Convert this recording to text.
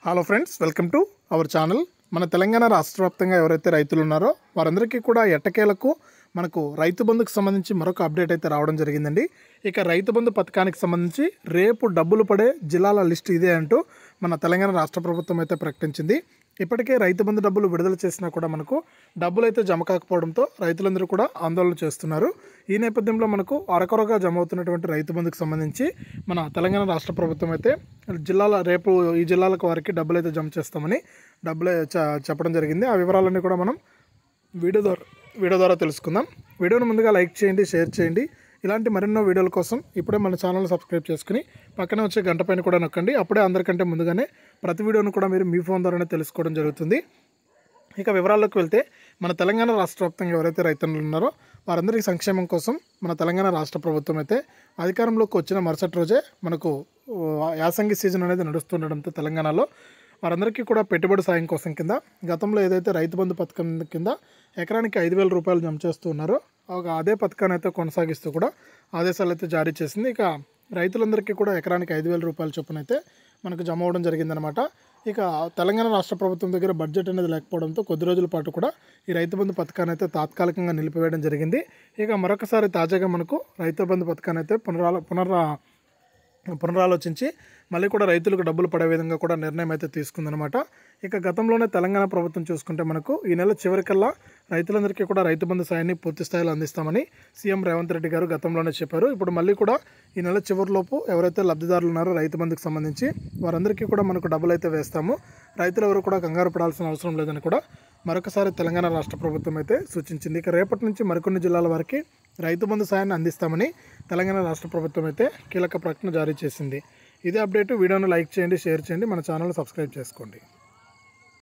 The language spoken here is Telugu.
Hello friends, welcome to our channel. మన తెలంగాణ రాష్ట్ర వ్యాప్తంగా ఎవరైతే రైతులు ఉన్నారో వారందరికీ కూడా ఎట్టకేలకు మనకు రైతు బంధుకు సంబంధించి మరొక అప్డేట్ అయితే రావడం జరిగిందండి. ఇక రైతు బంధు పథకానికి సంబంధించి రేపు డబ్బులు పడే జిల్లాల లిస్ట్ ఇదే అంటూ మన తెలంగాణ రాష్ట్ర ప్రభుత్వం అయితే ప్రకటించింది. ఇప్పటికే రైతు బంధు డబ్బులు విడుదల చేసినా కూడా మనకు డబ్బులు అయితే జమ కాకపోవడంతో రైతులందరూ కూడా ఆందోళన చేస్తున్నారు. ఈ నేపథ్యంలో మనకు అరకొరగా జమ అవుతున్నటువంటి రైతు బంధుకు సంబంధించి మన తెలంగాణ రాష్ట్ర ప్రభుత్వం అయితే రేపు ఈ జిల్లాలకు వారికి డబ్బులు అయితే జమ చేస్తామని చెప్పడం జరిగింది. ఆ వివరాలన్నీ కూడా మనం వీడియో ద్వారా తెలుసుకుందాం. వీడియోను ముందుగా లైక్ చేయండి, షేర్ చేయండి. ఇలాంటి మరెన్నో వీడియోల కోసం ఇప్పుడే మన ఛానల్ సబ్స్క్రైబ్ చేసుకుని పక్కనే వచ్చే గంట పైన కూడా నొక్కండి. అప్పుడే అందరికంటే ముందుగానే ప్రతి వీడియోను కూడా మీరు మీ ఫోన్ ద్వారానే తెలుసుకోవడం జరుగుతుంది. ఇక వివరాల్లోకి వెళ్తే మన తెలంగాణ రాష్ట్ర వ్యాప్తంగా ఎవరైతే రైతులు ఉన్నారో వారందరికీ సంక్షేమం కోసం మన తెలంగాణ రాష్ట్ర ప్రభుత్వం అయితే అధికారంలోకి వచ్చిన మరుసటి రోజే మనకు యాసంగి సీజన్ అనేది నడుస్తుండడంతో తెలంగాణలో వారందరికీ కూడా పెట్టుబడి సాయం కోసం కింద గతంలో ఏదైతే రైతు బంధు పథకం కింద ఎకరానికి 5,000 రూపాయలు జమ చేస్తూ ఉన్నారో అదే పథకాన్ని అయితే కొనసాగిస్తూ కూడా ఆదేశాలు అయితే జారీ చేసింది. ఇక రైతులందరికీ కూడా ఎకరానికి 5,000 రూపాయల చొప్పున అయితే మనకు జమ అవ్వడం జరిగిందనమాట. ఇక తెలంగాణ రాష్ట్ర ప్రభుత్వం దగ్గర బడ్జెట్ అనేది లేకపోవడంతో కొద్ది రోజుల పాటు కూడా ఈ రైతు బంధు పథకాన్ని అయితే తాత్కాలికంగా నిలిపివేయడం జరిగింది. ఇక మరొకసారి తాజాగా మనకు రైతు బంధు పథకాన్ని అయితే పునరాలోచించి మళ్ళీ కూడా రైతులకు డబ్బులు పడే విధంగా కూడా నిర్ణయం అయితే తీసుకుందనమాట. ఇక గతంలోనే తెలంగాణ ప్రభుత్వం చూసుకుంటే మనకు ఈ నెల చివరికల్లా రైతులందరికీ కూడా రైతు బంధు సాయాన్ని పూర్తి స్థాయిలో అందిస్తామని సీఎం రేవంత్ రెడ్డి గారు గతంలోనే చెప్పారు. ఇప్పుడు మళ్ళీ కూడా ఈ నెల చివరిలోపు ఎవరైతే లబ్ధిదారులు ఉన్నారో రైతు బంధుకు సంబంధించి వారందరికీ కూడా మనకు డబ్బులు అయితే వేస్తాము, రైతులు ఎవరు కూడా కంగారు పడాల్సిన అవసరం లేదని కూడా మరొకసారి తెలంగాణ రాష్ట్ర ప్రభుత్వం అయితే సూచించింది. ఇక రేపటి నుంచి మరికొన్ని జిల్లాల వారికి రైతు బంధు సాయాన్ని అందిస్తామని తెలంగాణ రాష్ట్ర ప్రభుత్వం అయితే కీలక ప్రకటన జారీ చేసింది. ఇదే అప్డేట్. వీడియోను లైక్ చేయండి, షేర్ చేయండి, మన ఛానల్ సబ్స్క్రైబ్ చేసుకోండి.